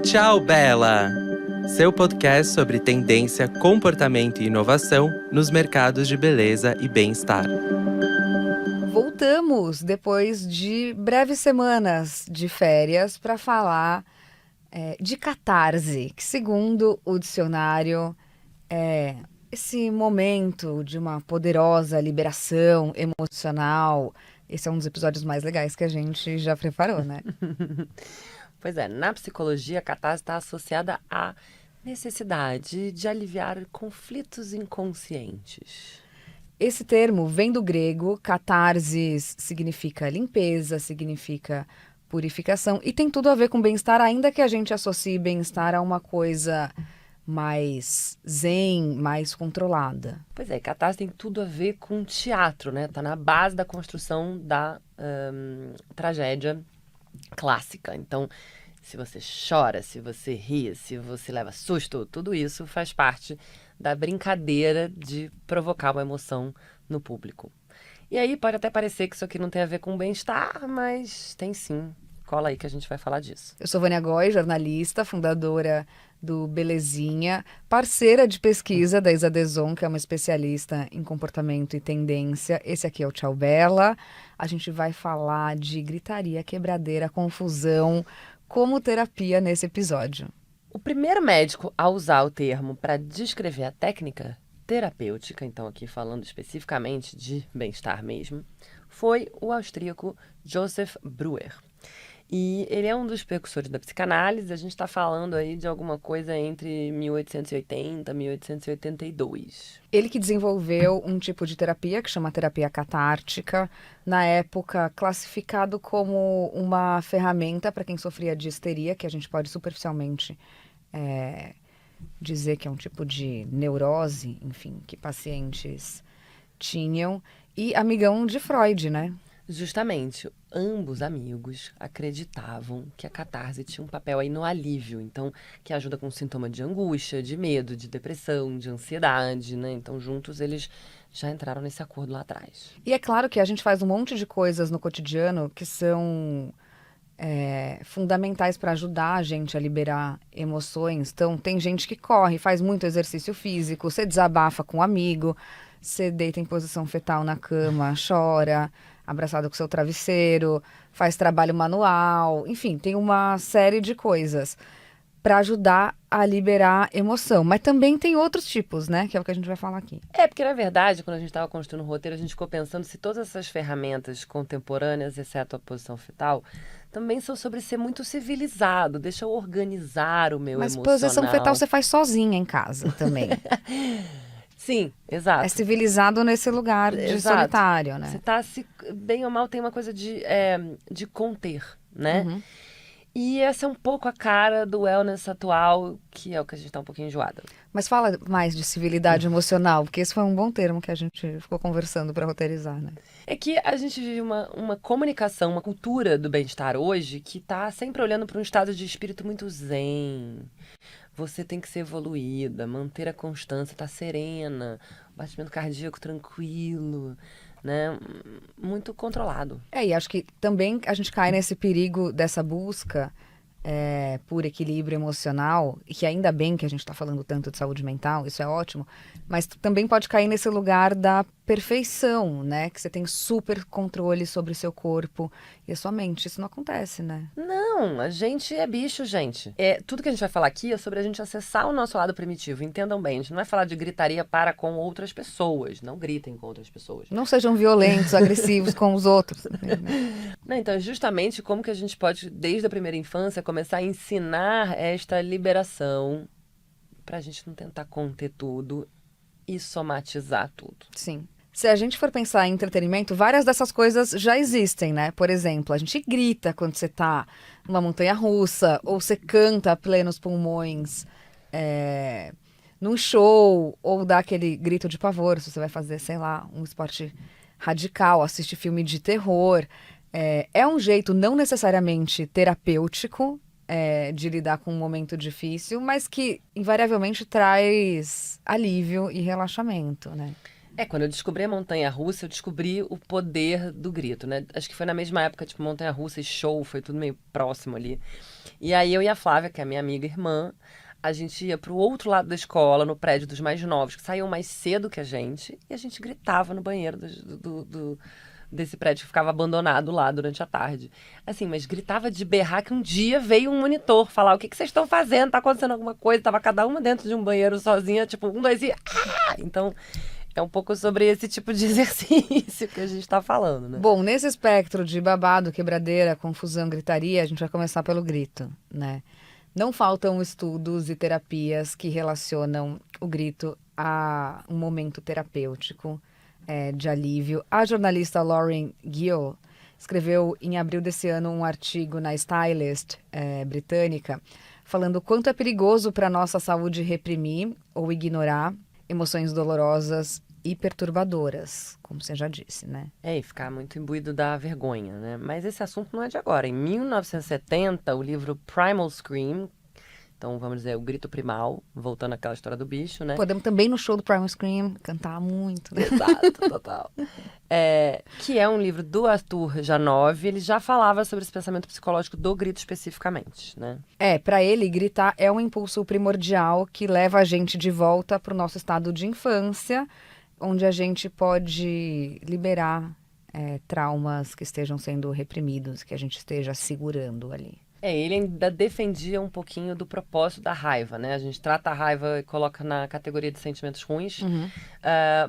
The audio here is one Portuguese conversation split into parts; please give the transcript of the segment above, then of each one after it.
Tchau, Bela! Seu podcast sobre tendência, comportamento e inovação nos mercados de beleza e bem-estar. Voltamos depois de breves semanas de férias para falar de catarse, que segundo o dicionário é esse momento de uma poderosa liberação emocional. Esse é um dos episódios mais legais que a gente já preparou, né? Pois é, na psicologia, a catarse está associada à necessidade de aliviar conflitos inconscientes. Esse termo vem do grego, catarsis significa limpeza, significa purificação e tem tudo a ver com bem-estar, ainda que a gente associe bem-estar a uma coisa mais zen, mais controlada. Pois é, catarse tem tudo a ver com teatro, né? Tá na base da construção da tragédia clássica. Então, se você chora, se você ri, se você leva susto, tudo isso faz parte da brincadeira de provocar uma emoção no público. E aí pode até parecer que isso aqui não tem a ver com bem-estar, mas tem sim. Cola aí que a gente vai falar disso. Eu sou Vânia Góes, jornalista, fundadora do Belezinha, parceira de pesquisa da Isa Deson, que é uma especialista em comportamento e tendência. Esse aqui é o Tchau, Bela. A gente vai falar de gritaria, quebradeira, confusão, como terapia nesse episódio. O primeiro médico a usar o termo para descrever a técnica terapêutica, então aqui falando especificamente de bem-estar mesmo, foi o austríaco Joseph Breuer. E ele é um dos precursores da psicanálise. A gente está falando aí de alguma coisa entre 1880 e 1882. Ele que desenvolveu um tipo de terapia que chama terapia catártica, na época classificado como uma ferramenta para quem sofria de histeria, que a gente pode superficialmente dizer que é um tipo de neurose, enfim, que pacientes tinham, e amigão de Freud, né? Justamente, ambos amigos acreditavam que a catarse tinha um papel aí no alívio, então, que ajuda com sintoma de angústia, de medo, de depressão, de ansiedade, né? Então, juntos eles já entraram nesse acordo lá atrás. E é claro que a gente faz um monte de coisas no cotidiano que são fundamentais para ajudar a gente a liberar emoções. Então, tem gente que corre, faz muito exercício físico, você desabafa com um amigo, você deita em posição fetal na cama, chora, abraçado com seu travesseiro, faz trabalho manual, enfim, tem uma série de coisas para ajudar a liberar emoção. Mas também tem outros tipos, né? Que é o que a gente vai falar aqui. Porque, na verdade, quando a gente estava construindo o roteiro, a gente ficou pensando se todas essas ferramentas contemporâneas, exceto a posição fetal, também são sobre ser muito civilizado. Deixa eu organizar o meu emocional. Mas posição fetal você faz sozinha em casa também. Sim, exato. É civilizado nesse lugar de solitário, né? Você tá, bem ou mal, tem uma coisa de conter, né? Uhum. E essa é um pouco a cara do wellness atual, que é o que a gente tá um pouquinho enjoada. Mas fala mais de civilidade emocional, porque esse foi um bom termo que a gente ficou conversando para roteirizar, né? É que a gente vive uma comunicação, uma cultura do bem-estar hoje que tá sempre olhando para um estado de espírito muito zen. Você tem que ser evoluída, manter a constância, estar serena, batimento cardíaco tranquilo, né? Muito controlado. E acho que também a gente cai nesse perigo dessa busca por equilíbrio emocional, e que ainda bem que a gente está falando tanto de saúde mental, isso é ótimo, mas também pode cair nesse lugar da perfeição, né? Que você tem super controle sobre o seu corpo e a sua mente. Isso não acontece, né? Não, a gente é bicho, gente. Tudo que a gente vai falar aqui é sobre a gente acessar o nosso lado primitivo. Entendam bem, a gente não vai falar de gritaria para com outras pessoas. Não gritem com outras pessoas. Não sejam violentos, agressivos com os outros. Não, então, justamente como que a gente pode, desde a primeira infância, começar a ensinar esta liberação pra gente não tentar conter tudo e somatizar tudo. Sim. Se a gente for pensar em entretenimento, várias dessas coisas já existem, né? Por exemplo, a gente grita quando você tá numa montanha-russa, ou você canta a plenos pulmões num show, ou dá aquele grito de pavor, se você vai fazer, sei lá, um esporte radical, assistir filme de terror. É um jeito não necessariamente terapêutico de lidar com um momento difícil, mas que invariavelmente traz alívio e relaxamento, né? Quando eu descobri a montanha-russa, eu descobri o poder do grito, né? Acho que foi na mesma época, tipo, montanha-russa e show, foi tudo meio próximo ali. E aí eu e a Flávia, que é a minha amiga e irmã, a gente ia pro outro lado da escola, no prédio dos mais novos, que saíam mais cedo que a gente, e a gente gritava no banheiro desse prédio que ficava abandonado lá durante a tarde. Assim, mas gritava de berrar que um dia veio um monitor falar: o que vocês estão fazendo? Tá acontecendo alguma coisa? Tava cada uma dentro de um banheiro sozinha, tipo, 1, 2 e... Ah! Então, é um pouco sobre esse tipo de exercício que a gente tá falando, né? Bom, nesse espectro de babado, quebradeira, confusão, gritaria, a gente vai começar pelo grito, né? Não faltam estudos e terapias que relacionam o grito a um momento terapêutico, de alívio. A jornalista Lauren Gill escreveu em abril desse ano um artigo na Stylist, britânica, falando o quanto é perigoso para a nossa saúde reprimir ou ignorar emoções dolorosas e perturbadoras, como você já disse, né? E ficar muito imbuído da vergonha, né? Mas esse assunto não é de agora. Em 1970, o livro Primal Scream, então vamos dizer, o grito primal, voltando àquela história do bicho, né? Podemos também no show do Primal Scream cantar muito, né? Exato, total. Que é um livro do Arthur Janov, ele já falava sobre esse pensamento psicológico do grito especificamente, né? Para ele, gritar é um impulso primordial que leva a gente de volta para o nosso estado de infância, onde a gente pode liberar traumas que estejam sendo reprimidos, que a gente esteja segurando ali. Ele ainda defendia um pouquinho do propósito da raiva, né? A gente trata a raiva e coloca na categoria de sentimentos ruins,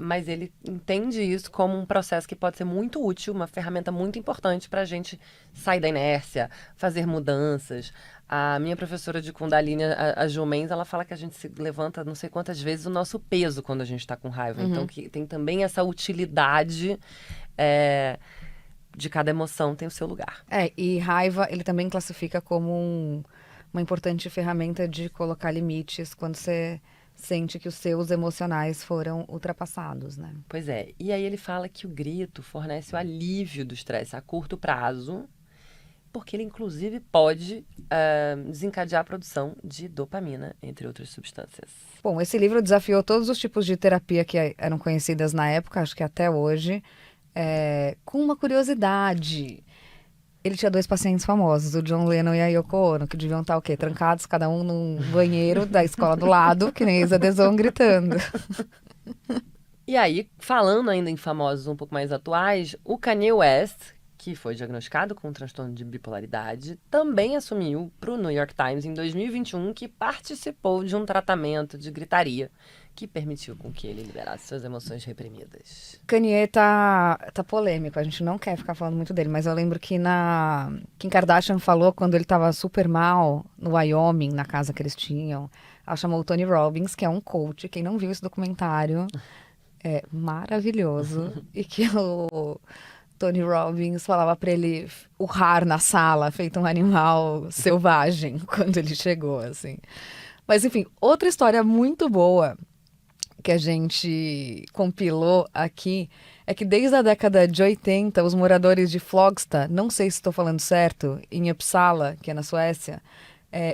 mas ele entende isso como um processo que pode ser muito útil, uma ferramenta muito importante para a gente sair da inércia, fazer mudanças. A minha professora de Kundalini, a Jo Mendes, ela fala que a gente se levanta não sei quantas vezes o nosso peso quando a gente está com raiva. Então, que tem também essa utilidade... de cada emoção tem o seu lugar. E raiva ele também classifica como uma importante ferramenta de colocar limites quando você sente que os seus emocionais foram ultrapassados, né? Pois é. E aí ele fala que o grito fornece o alívio do estresse a curto prazo, porque ele inclusive pode desencadear a produção de dopamina, entre outras substâncias. Bom, esse livro desafiou todos os tipos de terapia que eram conhecidas na época, acho que até hoje. Com uma curiosidade, ele tinha 2 pacientes famosos, o John Lennon e a Yoko Ono, que deviam estar o quê? Trancados, cada um num banheiro da escola do lado, que nem Isa Deson gritando. E aí, falando ainda em famosos um pouco mais atuais, o Kanye West, que foi diagnosticado com um transtorno de bipolaridade, também assumiu para o New York Times em 2021 que participou de um tratamento de gritaria que permitiu com que ele liberasse suas emoções reprimidas. Kanye tá polêmico, a gente não quer ficar falando muito dele, mas eu lembro que Kim Kardashian falou quando ele tava super mal no Wyoming, na casa que eles tinham. Ela chamou o Tony Robbins, que é um coach, quem não viu esse documentário, é maravilhoso, e que o Tony Robbins falava pra ele urrar na sala, feito um animal selvagem, quando ele chegou, assim. Mas, enfim, outra história muito boa que a gente compilou aqui é que desde a década de 80, os moradores de Flogsta, não sei se estou falando certo, em Uppsala, que é na Suécia,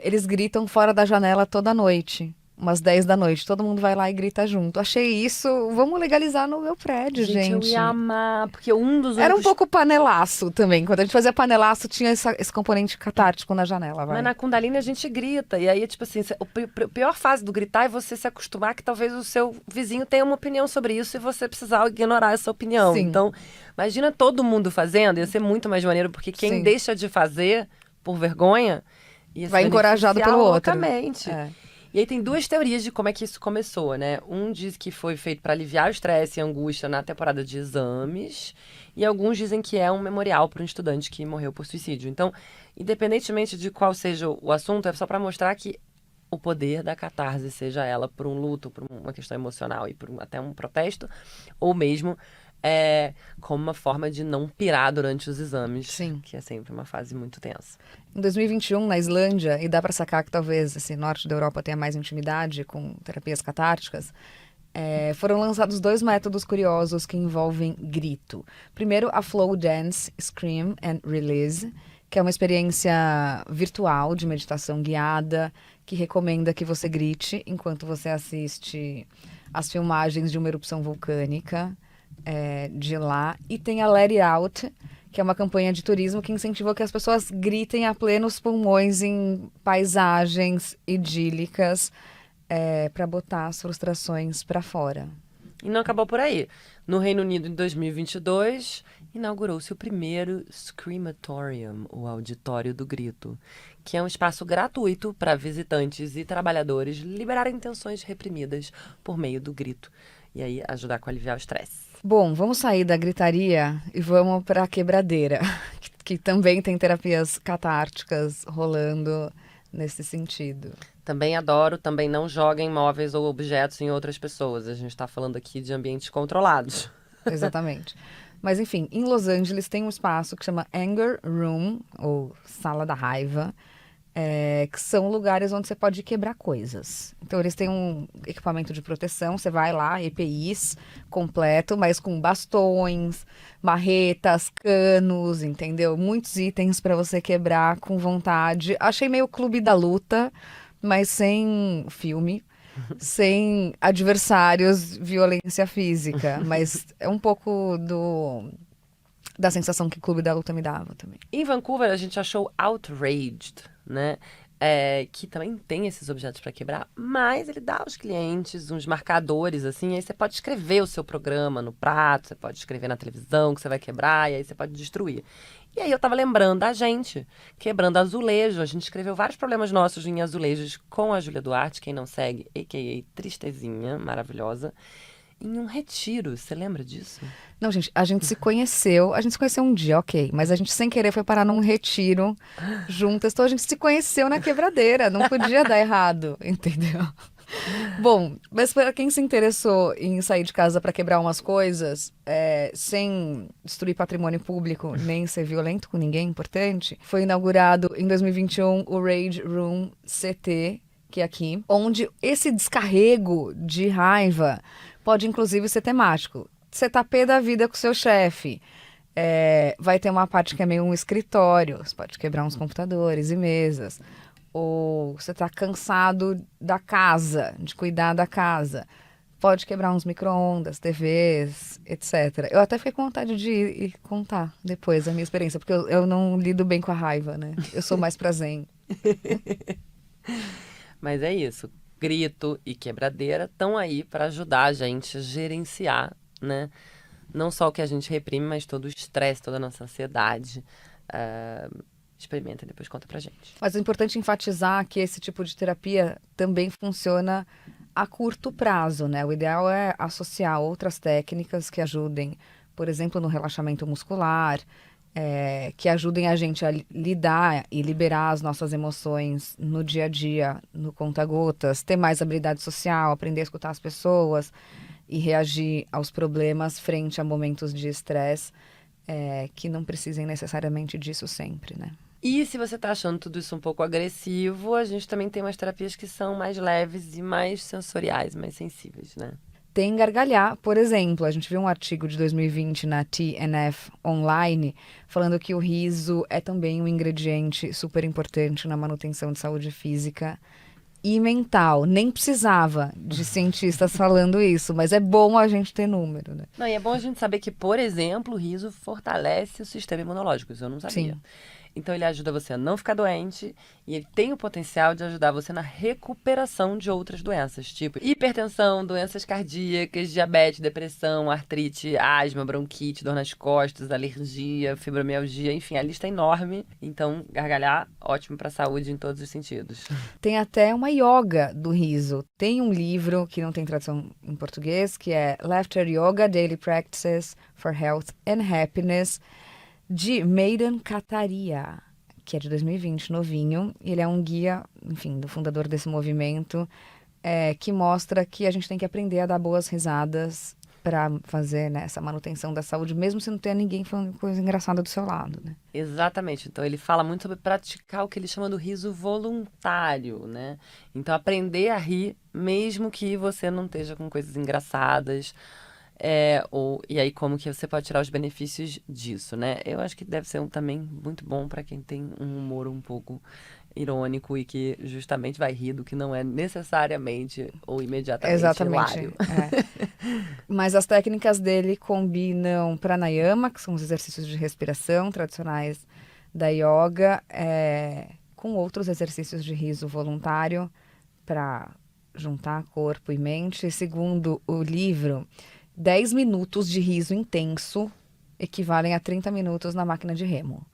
eles gritam fora da janela toda noite. Umas 10 da noite, todo mundo vai lá e grita junto. Achei isso, vamos legalizar no meu prédio, gente. Eu ia amar, porque um dos Era um pouco panelaço também. Quando a gente fazia panelaço, tinha esse componente catártico na janela, vai. Mas na Kundalini a gente grita. E aí, tipo assim, a pior fase do gritar é você se acostumar que talvez o seu vizinho tenha uma opinião sobre isso e você precisar ignorar essa opinião. Sim. Então, imagina todo mundo fazendo, ia ser muito mais maneiro, porque quem Sim. deixa de fazer por vergonha ia vai se encorajado pelo outro. loucamente. E aí tem 2 teorias de como é que isso começou, né? Um diz que foi feito para aliviar o estresse e a angústia na temporada de exames. E alguns dizem que é um memorial para um estudante que morreu por suicídio. Então, independentemente de qual seja o assunto, é só para mostrar que o poder da catarse, seja ela por um luto, por uma questão emocional e por até um protesto, ou mesmo como uma forma de não pirar durante os exames. Sim. Que é sempre uma fase muito tensa. Em 2021, na Islândia, e dá para sacar que talvez esse norte da Europa tenha mais intimidade com terapias catárticas, foram lançados 2 métodos curiosos que envolvem grito. Primeiro, a Flow Dance Scream and Release, que é uma experiência virtual de meditação guiada, que recomenda que você grite enquanto você assiste as filmagens de uma erupção vulcânica de lá. E tem a Let It Out, que é uma campanha de turismo que incentiva que as pessoas gritem a plenos pulmões em paisagens idílicas para botar as frustrações para fora. E não acabou por aí. No Reino Unido, em 2022, inaugurou-se o primeiro Screamatorium, o Auditório do Grito, que é um espaço gratuito para visitantes e trabalhadores liberarem tensões reprimidas por meio do grito. E aí ajudar a aliviar o estresse. Bom, vamos sair da gritaria e vamos para a quebradeira, que também tem terapias catárticas rolando nesse sentido. Também adoro, também não joguem móveis ou objetos em outras pessoas. A gente está falando aqui de ambientes controlados. Exatamente. Mas enfim, em Los Angeles tem um espaço que chama Anger Room, ou Sala da Raiva, que são lugares onde você pode quebrar coisas. Então eles têm um equipamento de proteção, você vai lá, EPIs completo, mas com bastões, marretas, canos, entendeu? Muitos itens para você quebrar com vontade. Achei meio Clube da Luta, mas sem filme, sem adversários, violência física. Mas é um pouco da sensação que o Clube da Luta me dava também. Em Vancouver, a gente achou Outraged, né? Que também tem esses objetos para quebrar, mas ele dá aos clientes uns marcadores, assim, aí você pode escrever o seu programa no prato, você pode escrever na televisão que você vai quebrar, e aí você pode destruir. E aí eu tava lembrando da gente, quebrando azulejo. A gente escreveu vários problemas nossos em azulejos com a Júlia Duarte, quem não segue, a.k.a. Tristezinha, maravilhosa, em um retiro. Você lembra disso? Não, gente, a gente se conheceu um dia, ok, mas a gente sem querer foi parar num retiro juntas, então a gente se conheceu na quebradeira, não podia dar errado, entendeu? Bom, mas para quem se interessou em sair de casa para quebrar umas coisas, sem destruir patrimônio público, nem ser violento com ninguém, importante, foi inaugurado em 2021 o Rage Room CT, que é aqui, onde esse descarrego de raiva pode inclusive ser temático. Você tá pé da vida com o seu chefe, vai ter uma parte que é meio um escritório, você pode quebrar uns computadores e mesas. Ou você tá cansado da casa, de cuidar da casa, pode quebrar uns micro-ondas, TVs, etc. Eu até fiquei com vontade de ir e contar depois a minha experiência, porque eu não lido bem com a raiva, né? Eu sou mais pra zen. Mas é isso. Grito e quebradeira estão aí para ajudar a gente a gerenciar, né? Não só o que a gente reprime, mas todo o estresse, toda a nossa ansiedade. Experimenta e depois conta pra gente. Mas é importante enfatizar que esse tipo de terapia também funciona a curto prazo, né? O ideal é associar outras técnicas que ajudem, por exemplo, no relaxamento muscular, que ajudem a gente a lidar e liberar as nossas emoções no dia a dia, no conta-gotas, ter mais habilidade social, aprender a escutar as pessoas e reagir aos problemas frente a momentos de estresse que não precisem necessariamente disso sempre, né? E se você tá achando tudo isso um pouco agressivo, a gente também tem umas terapias que são mais leves e mais sensoriais, mais sensíveis, né? Tem gargalhar, por exemplo, a gente viu um artigo de 2020 na TNF Online falando que o riso é também um ingrediente super importante na manutenção de saúde física e mental. Nem precisava de cientistas falando isso, mas é bom a gente ter número, né? Não, e é bom a gente saber que, por exemplo, o riso fortalece o sistema imunológico, isso eu não sabia. Sim. Então ele ajuda você a não ficar doente e ele tem o potencial de ajudar você na recuperação de outras doenças, tipo hipertensão, doenças cardíacas, diabetes, depressão, artrite, asma, bronquite, dor nas costas, alergia, fibromialgia, enfim, a lista é enorme. Então, gargalhar, ótimo para a saúde em todos os sentidos. Tem até uma yoga do riso. Tem um livro que não tem tradução em português, que é Laughter Yoga, Daily Practices for Health and Happiness, de Maiden Kataria, que é de 2020, novinho. Ele é um guia, enfim, do fundador desse movimento, que mostra que a gente tem que aprender a dar boas risadas para fazer, né, essa manutenção da saúde, mesmo se não tem ninguém falando coisa engraçada do seu lado, né? Exatamente. Então, ele fala muito sobre praticar o que ele chama do riso voluntário, né? Então, aprender a rir, mesmo que você não esteja com coisas engraçadas. E aí, como que você pode tirar os benefícios disso, né? Eu acho que deve ser também muito bom para quem tem um humor um pouco irônico e que justamente vai rir do que não é necessariamente ou imediatamente Exatamente. hilário. Mas as técnicas dele combinam pranayama, que são os exercícios de respiração tradicionais da yoga, com outros exercícios de riso voluntário para juntar corpo e mente. Segundo o livro, 10 minutos de riso intenso equivalem a 30 minutos na máquina de remo.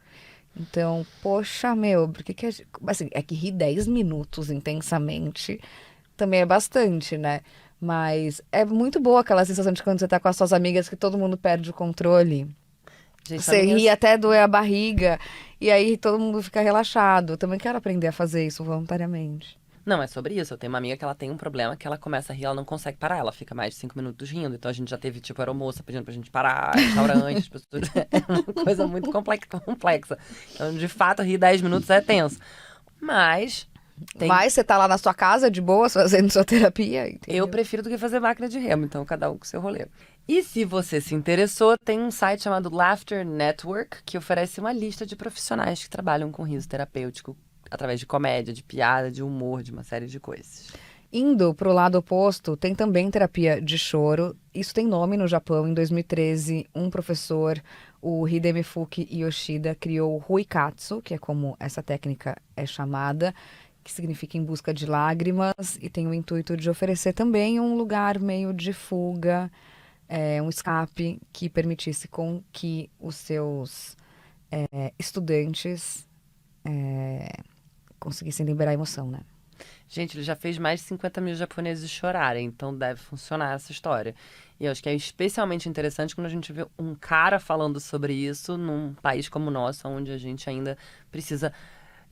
Então, poxa, porque assim, é que rir 10 minutos intensamente também é bastante, né? Mas é muito boa aquela sensação de quando você tá com as suas amigas que todo mundo perde o controle. Gente, Você ri até doer a barriga e aí todo mundo fica relaxado. Eu também quero aprender a fazer isso voluntariamente. Não, é sobre isso. Eu tenho uma amiga que ela tem um problema que ela começa a rir, ela não consegue parar. Ela fica mais de 5 minutos rindo. Então a gente já teve, tipo, aeromoça pedindo pra gente parar, restaurante, as pessoas... É uma coisa muito complexa. Então, de fato, rir 10 minutos é tenso. Mas... Mas você tá lá na sua casa, de boa, fazendo sua terapia, entendeu? Eu prefiro do que fazer máquina de remo, então cada um com seu rolê. E se você se interessou, tem um site chamado Laughter Network, que oferece uma lista de profissionais que trabalham com riso terapêutico através de comédia, de piada, de humor, de uma série de coisas. Indo pro lado oposto, tem também terapia de choro. Isso tem nome no Japão. Em 2013, um professor, o Hidemi Fuki Yoshida, criou o Huikatsu, que é como essa técnica é chamada, que significa em busca de lágrimas, e tem o intuito de oferecer também um lugar meio de fuga, um escape que permitisse com que os seus estudantes conseguissem liberar a emoção, né? Gente, ele já fez mais de 50 mil japoneses chorarem, então deve funcionar essa história. E eu acho que é especialmente interessante quando a gente vê um cara falando sobre isso num país como o nosso, onde a gente ainda precisa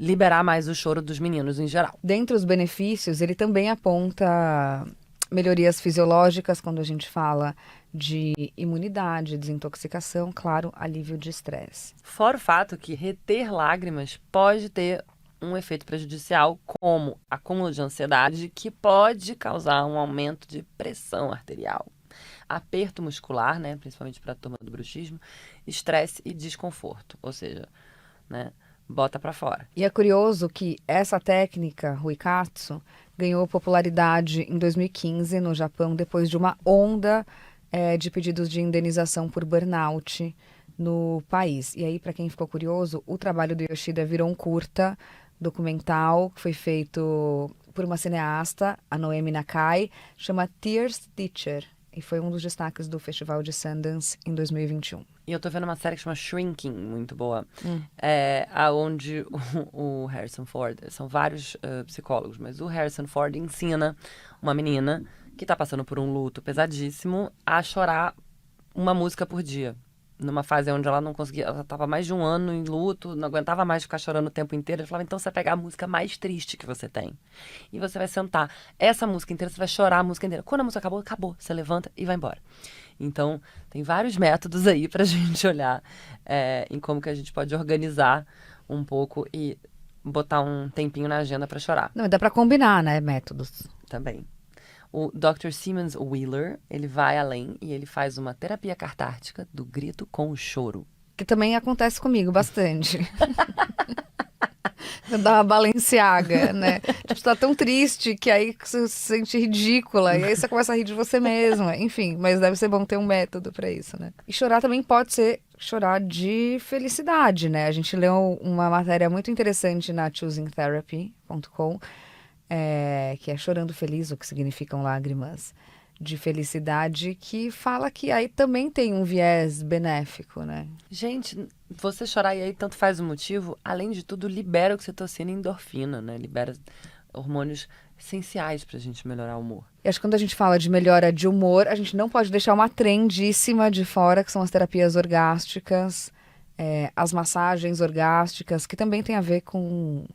liberar mais o choro dos meninos em geral. Dentre os benefícios, ele também aponta melhorias fisiológicas quando a gente fala de imunidade, desintoxicação, claro, alívio de estresse. Fora o fato que reter lágrimas pode ter um efeito prejudicial, como acúmulo de ansiedade, que pode causar um aumento de pressão arterial, aperto muscular, né, principalmente para a turma do bruxismo, estresse e desconforto, ou seja, né, bota pra fora. E é curioso que essa técnica, Huikatsu, ganhou popularidade em 2015 no Japão, depois de uma onda de pedidos de indenização por burnout no país. E aí, para quem ficou curioso, o trabalho do Yoshida virou um curta documental que foi feito por uma cineasta, a Noemi Nakai, chama Tears Teacher, e foi um dos destaques do Festival de Sundance em 2021. E eu tô vendo uma série que chama Shrinking, muito boa, onde o Harrison Ford, são vários psicólogos, mas o Harrison Ford ensina uma menina que tá passando por um luto pesadíssimo a chorar uma música por dia. Numa fase onde ela não conseguia, ela estava mais de um ano em luto, não aguentava mais ficar chorando o tempo inteiro. Ele falava, então você vai pegar a música mais triste que você tem. E você vai sentar essa música inteira, você vai chorar a música inteira. Quando a música acabou, acabou. Você levanta e vai embora. Então, tem vários métodos aí pra gente olhar em como que a gente pode organizar um pouco e botar um tempinho na agenda pra chorar. Não, dá pra combinar, né, métodos. Também. O Dr. Simmons Wheeler, ele vai além e ele faz uma terapia catártica do grito com o choro. Que também acontece comigo bastante. Dá uma Balenciaga, né? Tipo, você tá tão triste que aí você se sente ridícula. E aí você começa a rir de você mesma. Enfim, mas deve ser bom ter um método pra isso, né? E chorar também pode ser chorar de felicidade, né? A gente leu uma matéria muito interessante na choosingtherapy.com, que é Chorando Feliz, o que significam lágrimas de felicidade, que fala que aí também tem um viés benéfico, né? Gente, você chorar e aí tanto faz o motivo, além de tudo, libera oxitocina e endorfina, né? Libera hormônios essenciais pra gente melhorar o humor. E acho que quando a gente fala de melhora de humor, a gente não pode deixar uma trendíssima de fora, que são as terapias orgásticas, as massagens orgásticas, que também tem a ver com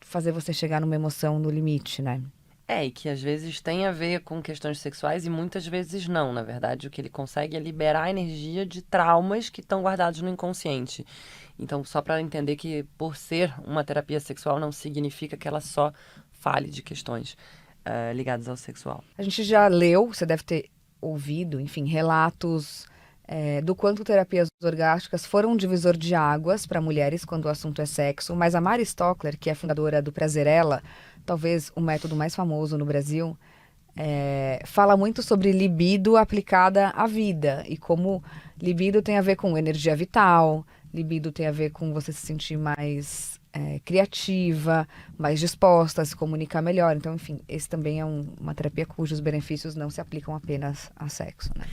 fazer você chegar numa emoção no limite, né? E que às vezes tem a ver com questões sexuais e muitas vezes não. Na verdade, o que ele consegue é liberar a energia de traumas que estão guardados no inconsciente. Então, só para entender que por ser uma terapia sexual não significa que ela só fale de questões ligadas ao sexual. A gente já leu, você deve ter ouvido, enfim, relatos do quanto terapias orgásticas foram um divisor de águas para mulheres quando o assunto é sexo, mas a Mari Stockler, que é fundadora do Prazerella, talvez o método mais famoso no Brasil, fala muito sobre libido aplicada à vida e como libido tem a ver com energia vital, libido tem a ver com você se sentir mais criativa, mais disposta a se comunicar melhor. Então, enfim, esse também é uma terapia cujos benefícios não se aplicam apenas a sexo, né?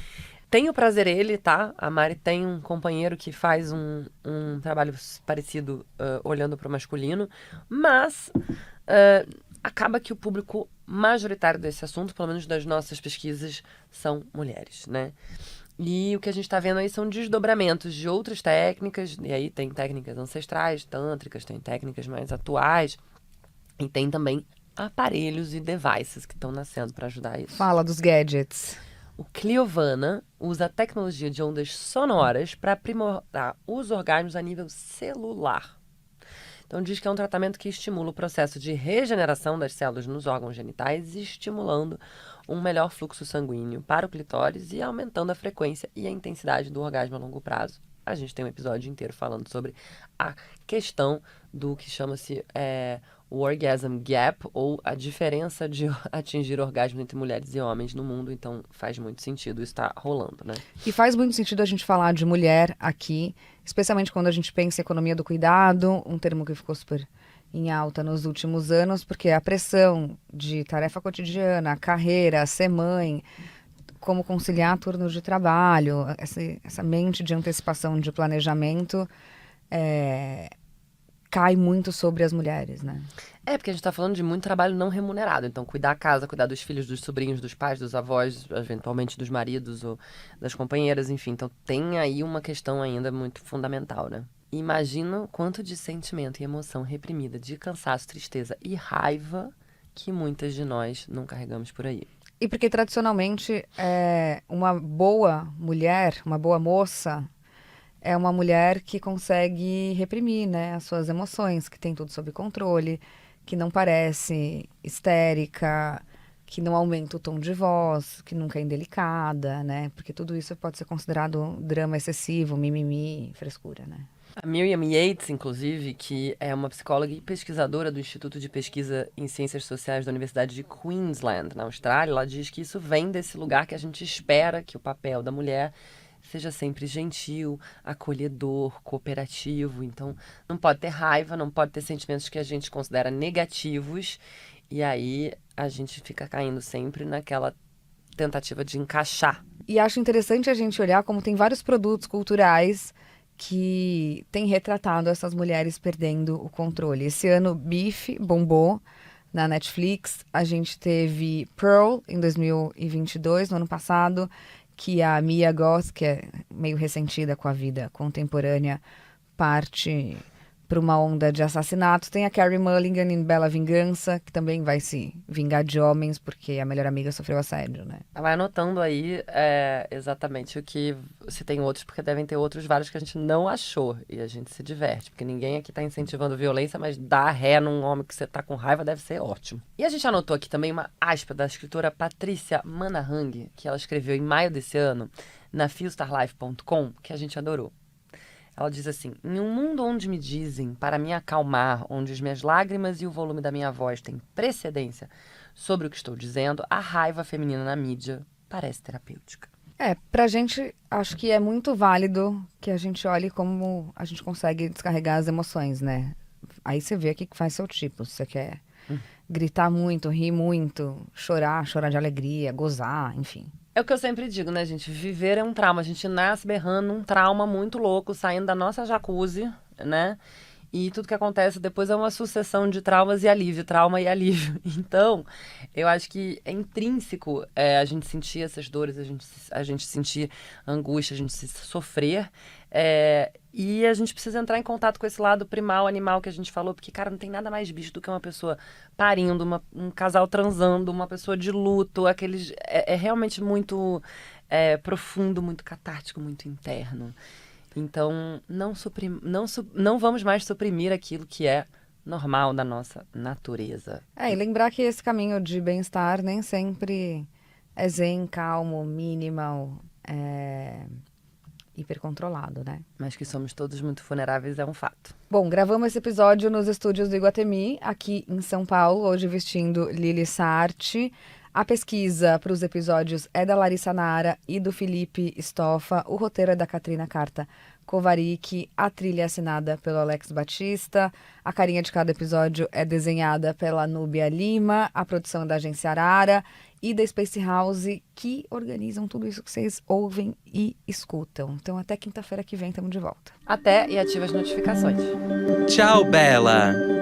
Tem o Prazerella, tá? A Mari tem um companheiro que faz um trabalho parecido olhando para o masculino, mas acaba que o público majoritário desse assunto, pelo menos das nossas pesquisas, são mulheres, né? E o que a gente está vendo aí são desdobramentos de outras técnicas, e aí tem técnicas ancestrais, tântricas, tem técnicas mais atuais, e tem também aparelhos e devices que estão nascendo para ajudar isso. Fala dos gadgets. O Cliovana usa a tecnologia de ondas sonoras para aprimorar os orgasmos a nível celular. Então diz que é um tratamento que estimula o processo de regeneração das células nos órgãos genitais, estimulando um melhor fluxo sanguíneo para o clitóris e aumentando a frequência e a intensidade do orgasmo a longo prazo. A gente tem um episódio inteiro falando sobre a questão do que chama-se o orgasm gap, ou a diferença de atingir orgasmo entre mulheres e homens no mundo. Então faz muito sentido isso estar rolando, né? E faz muito sentido a gente falar de mulher aqui, especialmente quando a gente pensa em economia do cuidado, um termo que ficou super em alta nos últimos anos, porque a pressão de tarefa cotidiana, a carreira, ser mãe, como conciliar turnos de trabalho, essa mente de antecipação, de planejamento, cai muito sobre as mulheres, né? Porque a gente está falando de muito trabalho não remunerado. Então, cuidar da casa, cuidar dos filhos, dos sobrinhos, dos pais, dos avós, eventualmente dos maridos ou das companheiras, enfim. Então, tem aí uma questão ainda muito fundamental, né? Imagina quanto de sentimento e emoção reprimida, de cansaço, tristeza e raiva que muitas de nós não carregamos por aí. E porque, tradicionalmente, uma boa mulher, uma boa moça, é uma mulher que consegue reprimir, né, as suas emoções, que tem tudo sob controle, que não parece histérica, que não aumenta o tom de voz, que nunca é indelicada, né? Porque tudo isso pode ser considerado drama excessivo, mimimi, frescura, né? A Miriam Yates, inclusive, que é uma psicóloga e pesquisadora do Instituto de Pesquisa em Ciências Sociais da Universidade de Queensland, na Austrália, ela diz que isso vem desse lugar que a gente espera que o papel da mulher seja sempre gentil, acolhedor, cooperativo. Então, não pode ter raiva, não pode ter sentimentos que a gente considera negativos. E aí, a gente fica caindo sempre naquela tentativa de encaixar. E acho interessante a gente olhar como tem vários produtos culturais que têm retratado essas mulheres perdendo o controle. Esse ano, Beef bombou na Netflix. A gente teve Pearl em 2022, no ano passado, que a Mia Goth, que é meio ressentida com a vida contemporânea, parte para uma onda de assassinatos. Tem a Carey Mulligan em Bela Vingança, que também vai se vingar de homens porque a melhor amiga sofreu assédio, né? Vai anotando aí exatamente o que... Se tem outros, porque devem ter outros vários que a gente não achou. E a gente se diverte, porque ninguém aqui está incentivando violência, mas dar ré num homem que você tá com raiva deve ser ótimo. E a gente anotou aqui também uma aspa da escritora Patrícia Manahang, que ela escreveu em maio desse ano, na feelstarlife.com, que a gente adorou. Ela diz assim: em um mundo onde me dizem para me acalmar, onde as minhas lágrimas e o volume da minha voz têm precedência sobre o que estou dizendo, a raiva feminina na mídia parece terapêutica. Pra gente, acho que é muito válido que a gente olhe como a gente consegue descarregar as emoções, né? Aí você vê o que faz seu tipo. Se você quer gritar muito, rir muito, chorar de alegria, gozar, enfim. É o que eu sempre digo, né, gente? Viver é um trauma. A gente nasce berrando um trauma muito louco, saindo da nossa jacuzzi, né? E tudo que acontece depois é uma sucessão de traumas e alívio, trauma e alívio. Então, eu acho que é intrínseco a gente sentir essas dores, a gente sentir angústia, a gente sofrer. E a gente precisa entrar em contato com esse lado primal, animal que a gente falou, porque, cara, não tem nada mais bicho do que uma pessoa parindo, um casal transando, uma pessoa de luto, é realmente muito profundo, muito catártico, muito interno. Então, não vamos mais suprimir aquilo que é normal da nossa natureza. E lembrar que esse caminho de bem-estar nem sempre é zen, calmo, minimal, hipercontrolado, né? Mas que somos todos muito vulneráveis é um fato. Bom, gravamos esse episódio nos estúdios do Iguatemi, aqui em São Paulo, hoje vestindo Lili Sarti. A pesquisa para os episódios é da Larissa Nara e do Felipe Stoffa. O roteiro é da Katrina Carta Kovarik. A trilha é assinada pelo Alex Batista. A carinha de cada episódio é desenhada pela Núbia Lima. A produção é da Agência Arara e da Space House, que organizam tudo isso que vocês ouvem e escutam. Então, até quinta-feira que vem, estamos de volta. Até e ative as notificações. Tchau, Bela!